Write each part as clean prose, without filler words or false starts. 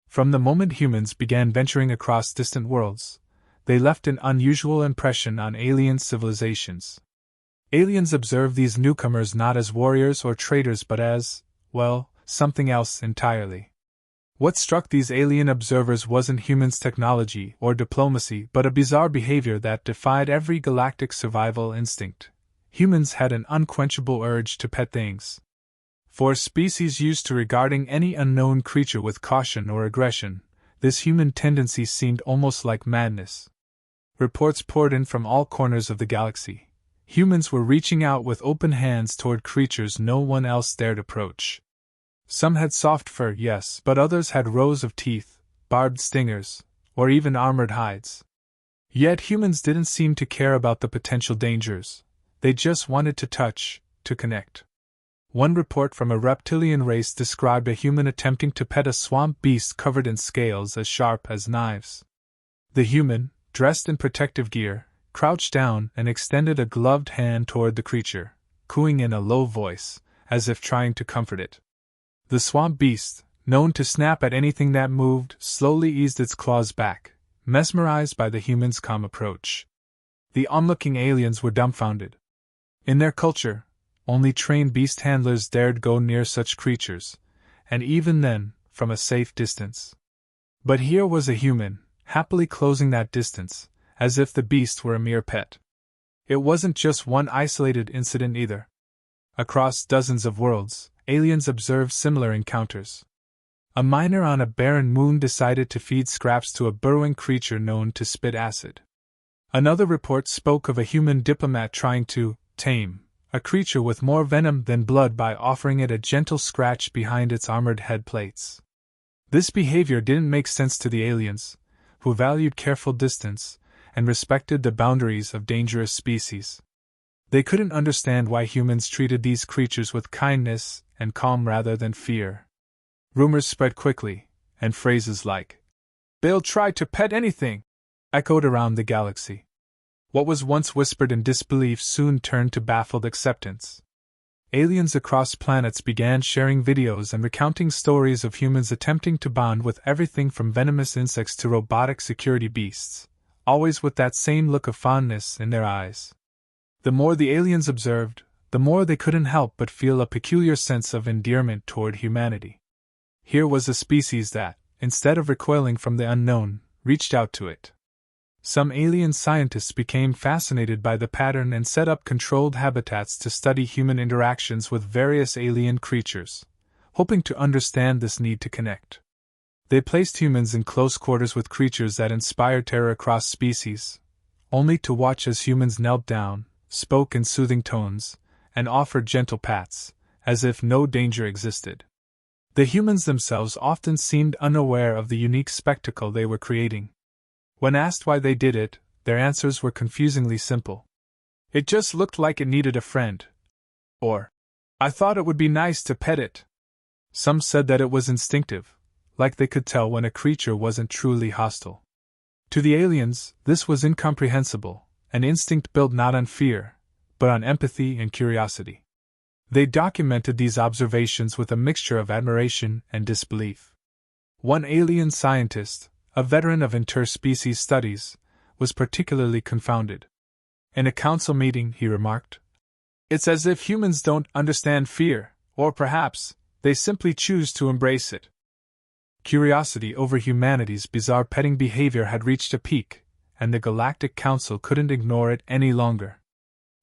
From the moment humans began venturing across distant worlds, they left an unusual impression on alien civilizations. Aliens observed these newcomers not as warriors or traders but as, well, something else entirely. What struck these alien observers wasn't humans' technology or diplomacy but a bizarre behavior that defied every galactic survival instinct. Humans had an unquenchable urge to pet things. For a species used to regarding any unknown creature with caution or aggression, this human tendency seemed almost like madness. Reports poured in from all corners of the galaxy. Humans were reaching out with open hands toward creatures no one else dared approach. Some had soft fur, yes, but others had rows of teeth, barbed stingers, or even armored hides. Yet humans didn't seem to care about the potential dangers. They just wanted to touch, to connect. One report from a reptilian race described a human attempting to pet a swamp beast covered in scales as sharp as knives. The human, dressed in protective gear, crouched down and extended a gloved hand toward the creature, cooing in a low voice, as if trying to comfort it. The swamp beast, known to snap at anything that moved, slowly eased its claws back, mesmerized by the human's calm approach. The onlooking aliens were dumbfounded. In their culture, only trained beast handlers dared go near such creatures, and even then, from a safe distance. But here was a human, happily closing that distance, as if the beast were a mere pet. It wasn't just one isolated incident either. Across dozens of worlds, aliens observed similar encounters. A miner on a barren moon decided to feed scraps to a burrowing creature known to spit acid. Another report spoke of a human diplomat trying to tame a creature with more venom than blood by offering it a gentle scratch behind its armored head plates. This behavior didn't make sense to the aliens, who valued careful distance and respected the boundaries of dangerous species. They couldn't understand why humans treated these creatures with kindness and calm rather than fear. Rumors spread quickly, and phrases like, "They'll try to pet anything," echoed around the galaxy. What was once whispered in disbelief soon turned to baffled acceptance. Aliens across planets began sharing videos and recounting stories of humans attempting to bond with everything from venomous insects to robotic security beasts, always with that same look of fondness in their eyes. The more the aliens observed, the more they couldn't help but feel a peculiar sense of endearment toward humanity. Here was a species that, instead of recoiling from the unknown, reached out to it. Some alien scientists became fascinated by the pattern and set up controlled habitats to study human interactions with various alien creatures, hoping to understand this need to connect. They placed humans in close quarters with creatures that inspired terror across species, only to watch as humans knelt down, spoke in soothing tones, and offered gentle pats, as if no danger existed. The humans themselves often seemed unaware of the unique spectacle they were creating. When asked why they did it, their answers were confusingly simple. "It just looked like it needed a friend," or, "I thought it would be nice to pet it." Some said that it was instinctive, like they could tell when a creature wasn't truly hostile. To the aliens, this was incomprehensible, an instinct built not on fear, but on empathy and curiosity. They documented these observations with a mixture of admiration and disbelief. One alien scientist, a veteran of interspecies studies, was particularly confounded. In a council meeting, he remarked, "It's as if humans don't understand fear, or perhaps, they simply choose to embrace it." Curiosity over humanity's bizarre petting behavior had reached a peak, and the Galactic Council couldn't ignore it any longer.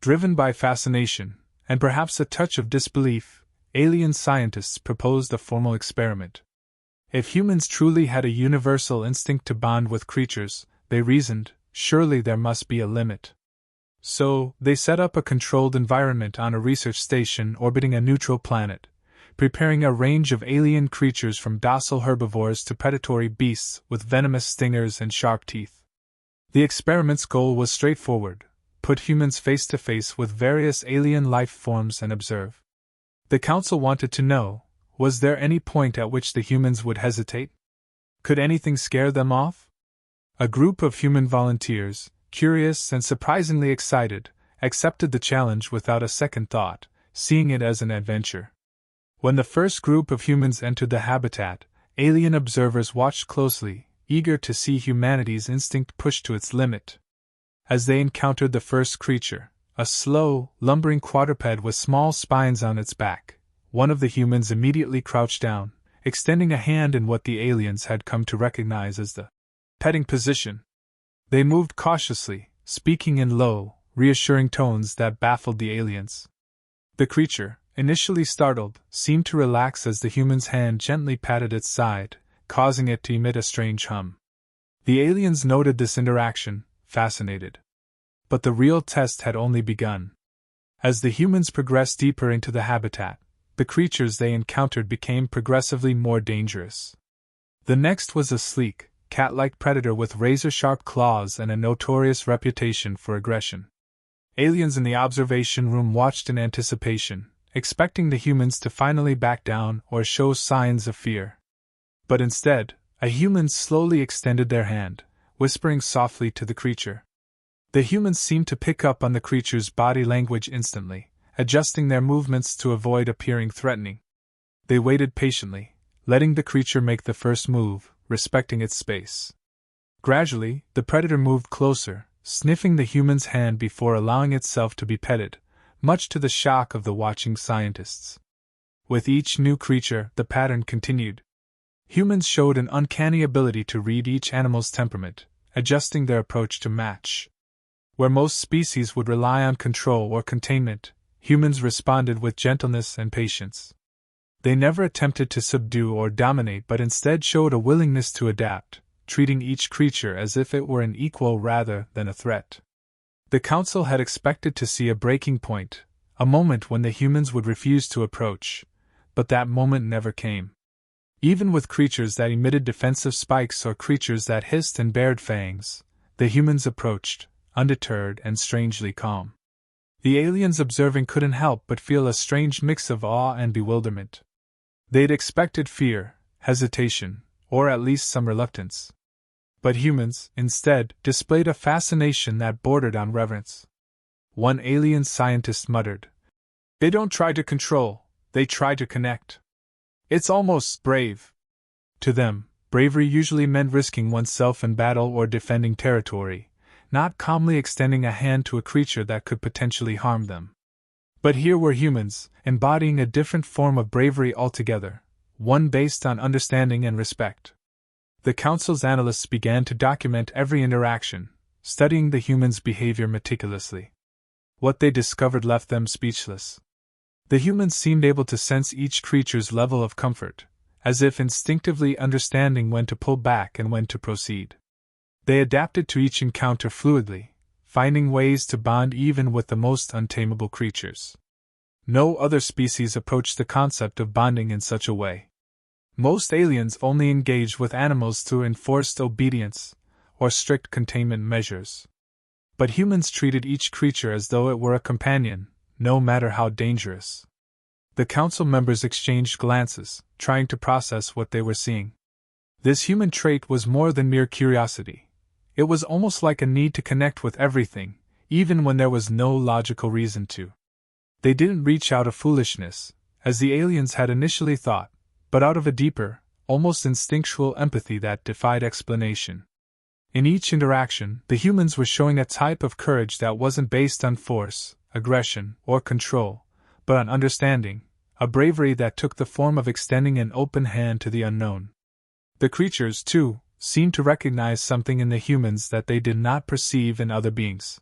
Driven by fascination, and perhaps a touch of disbelief, alien scientists proposed a formal experiment. If humans truly had a universal instinct to bond with creatures, they reasoned, surely there must be a limit. So, they set up a controlled environment on a research station orbiting a neutral planet, preparing a range of alien creatures from docile herbivores to predatory beasts with venomous stingers and sharp teeth. The experiment's goal was straightforward: put humans face to face with various alien life forms and observe. The council wanted to know, was there any point at which the humans would hesitate? Could anything scare them off? A group of human volunteers, curious and surprisingly excited, accepted the challenge without a second thought, seeing it as an adventure. When the first group of humans entered the habitat, Alien observers watched closely, eager to see humanity's instinct pushed to its limit. As they encountered the first creature, a slow, lumbering quadruped with small spines on its back, one of the humans immediately crouched down, extending a hand in what the aliens had come to recognize as the petting position. They moved cautiously, speaking in low, reassuring tones that baffled the aliens. The creature, initially startled, seemed to relax as the human's hand gently patted its side, causing it to emit a strange hum. The aliens noted this interaction, fascinated. But the real test had only begun. As the humans progressed deeper into the habitat, the creatures they encountered became progressively more dangerous. The next was a sleek, cat-like predator with razor-sharp claws and a notorious reputation for aggression. Aliens in the observation room watched in anticipation, expecting the humans to finally back down or show signs of fear. But instead, a human slowly extended their hand, whispering softly to the creature. The humans seemed to pick up on the creature's body language instantly, adjusting their movements to avoid appearing threatening. They waited patiently, letting the creature make the first move, respecting its space. Gradually, the predator moved closer, sniffing the human's hand before allowing itself to be petted, much to the shock of the watching scientists. With each new creature, the pattern continued. Humans showed an uncanny ability to read each animal's temperament, adjusting their approach to match. Where most species would rely on control or containment, humans responded with gentleness and patience. They never attempted to subdue or dominate but instead showed a willingness to adapt, treating each creature as if it were an equal rather than a threat. The Council had expected to see a breaking point, a moment when the humans would refuse to approach, but that moment never came. Even with creatures that emitted defensive spikes or creatures that hissed and bared fangs, the humans approached, undeterred and strangely calm. The aliens observing couldn't help but feel a strange mix of awe and bewilderment. They'd expected fear, hesitation, or at least some reluctance. But humans, instead, displayed a fascination that bordered on reverence. One alien scientist muttered, "They don't try to control, they try to connect. It's almost brave." To them, bravery usually meant risking oneself in battle or defending territory, not calmly extending a hand to a creature that could potentially harm them. But here were humans, embodying a different form of bravery altogether, one based on understanding and respect. The Council's analysts began to document every interaction, studying the humans' behavior meticulously. What they discovered left them speechless. The humans seemed able to sense each creature's level of comfort, as if instinctively understanding when to pull back and when to proceed. They adapted to each encounter fluidly, finding ways to bond even with the most untamable creatures. No other species approached the concept of bonding in such a way. Most aliens only engaged with animals through enforced obedience or strict containment measures. But humans treated each creature as though it were a companion, no matter how dangerous. The Council members exchanged glances, trying to process what they were seeing. This human trait was more than mere curiosity. It was almost like a need to connect with everything, even when there was no logical reason to. They didn't reach out of foolishness, as the aliens had initially thought, but out of a deeper, almost instinctual empathy that defied explanation. In each interaction, the humans were showing a type of courage that wasn't based on force, aggression, or control, but on understanding, a bravery that took the form of extending an open hand to the unknown. The creatures, too, seemed to recognize something in the humans that they did not perceive in other beings.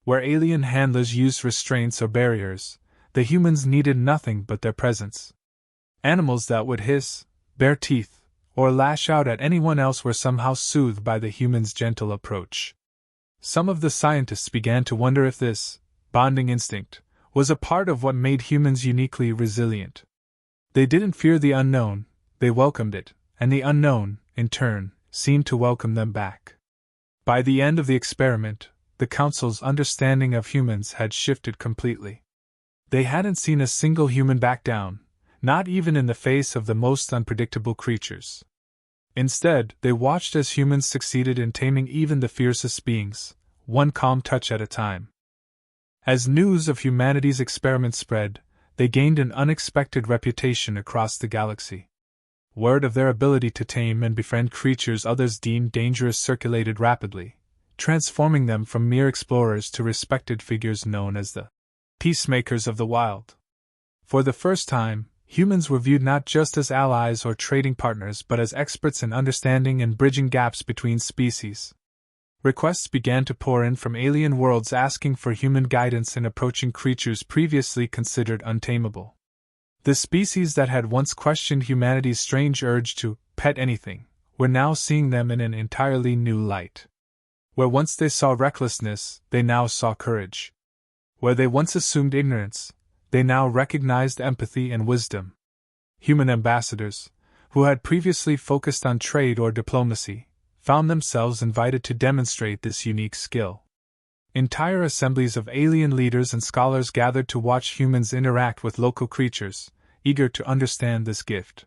Where alien handlers used restraints or barriers, the humans needed nothing but their presence. Animals that would hiss, bare teeth, or lash out at anyone else were somehow soothed by the humans' gentle approach. Some of the scientists began to wonder if this bonding instinct was a part of what made humans uniquely resilient. They didn't fear the unknown, they welcomed it, and the unknown, in turn, seemed to welcome them back. By the end of the experiment, the Council's understanding of humans had shifted completely. They hadn't seen a single human back down, not even in the face of the most unpredictable creatures. Instead, they watched as humans succeeded in taming even the fiercest beings, one calm touch at a time. As news of humanity's experiment spread, they gained an unexpected reputation across the galaxy. word of their ability to tame and befriend creatures others deemed dangerous circulated rapidly, transforming them from mere explorers to respected figures known as the peacemakers of the wild. For the first time, humans were viewed not just as allies or trading partners but as experts in understanding and bridging gaps between species. Requests began to pour in from alien worlds asking for human guidance in approaching creatures previously considered untamable. The species that had once questioned humanity's strange urge to pet anything were now seeing them in an entirely new light. Where once they saw recklessness, they now saw courage. Where they once assumed ignorance, they now recognized empathy and wisdom. Human ambassadors, who had previously focused on trade or diplomacy, found themselves invited to demonstrate this unique skill. Entire assemblies of alien leaders and scholars gathered to watch humans interact with local creatures, eager to understand this gift.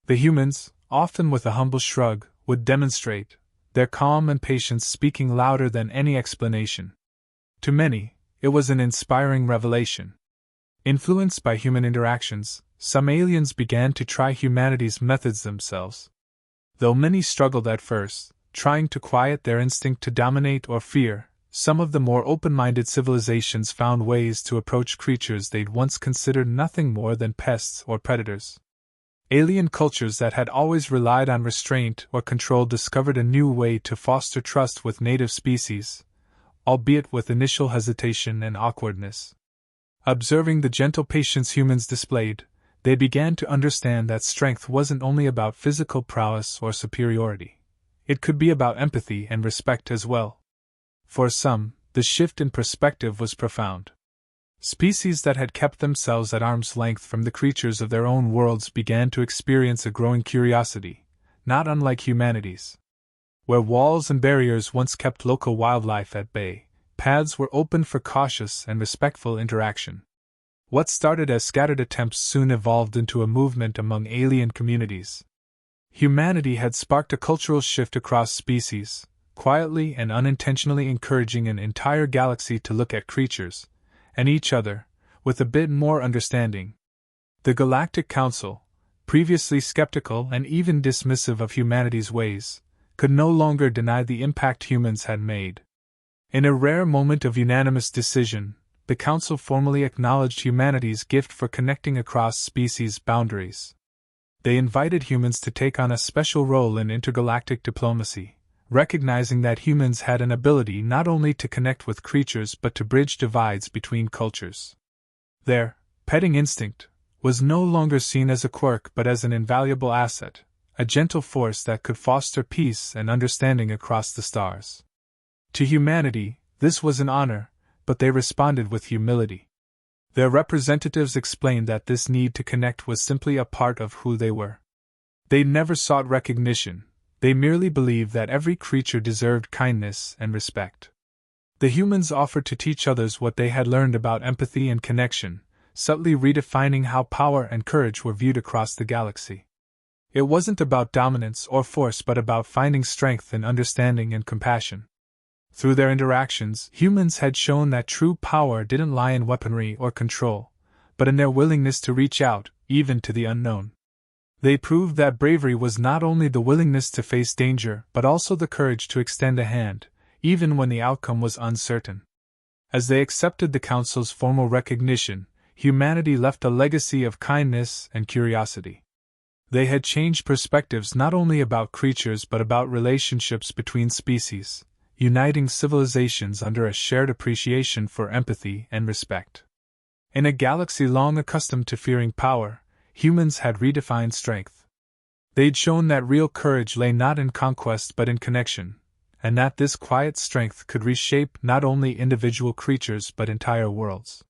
The humans, often with a humble shrug, would demonstrate, their calm and patience speaking louder than any explanation. To many, it was an inspiring revelation. Influenced by human interactions, some aliens began to try humanity's methods themselves. Though many struggled at first, trying to quiet their instinct to dominate or fear, some of the more open-minded civilizations found ways to approach creatures they'd once considered nothing more than pests or predators. Alien cultures that had always relied on restraint or control discovered a new way to foster trust with native species, albeit with initial hesitation and awkwardness. Observing the gentle patience humans displayed, they began to understand that strength wasn't only about physical prowess or superiority. It could be about empathy and respect as well. For some, the shift in perspective was profound. Species that had kept themselves at arm's length from the creatures of their own worlds began to experience a growing curiosity, not unlike humanity's. Where walls and barriers once kept local wildlife at bay, paths were opened for cautious and respectful interaction. What started as scattered attempts soon evolved into a movement among alien communities. Humanity had sparked a cultural shift across species, quietly and unintentionally encouraging an entire galaxy to look at creatures, and each other, with a bit more understanding. The Galactic Council, previously skeptical and even dismissive of humanity's ways, could no longer deny the impact humans had made. In a rare moment of unanimous decision, the Council formally acknowledged humanity's gift for connecting across species boundaries. They invited humans to take on a special role in intergalactic diplomacy, recognizing that humans had an ability not only to connect with creatures but to bridge divides between cultures. Their petting instinct was no longer seen as a quirk but as an invaluable asset, a gentle force that could foster peace and understanding across the stars. To humanity, this was an honor, but they responded with humility. Their representatives explained that this need to connect was simply a part of who they were. They never sought recognition, they merely believed that every creature deserved kindness and respect. The humans offered to teach others what they had learned about empathy and connection, subtly redefining how power and courage were viewed across the galaxy. It wasn't about dominance or force but about finding strength in understanding and compassion. Through their interactions, humans had shown that true power didn't lie in weaponry or control, but in their willingness to reach out, even to the unknown. They proved that bravery was not only the willingness to face danger but also the courage to extend a hand, even when the outcome was uncertain. As they accepted the Council's formal recognition, humanity left a legacy of kindness and curiosity. They had changed perspectives not only about creatures but about relationships between species, uniting civilizations under a shared appreciation for empathy and respect. In a galaxy long accustomed to fearing power, humans had redefined strength. They'd shown that real courage lay not in conquest but in connection, and that this quiet strength could reshape not only individual creatures but entire worlds.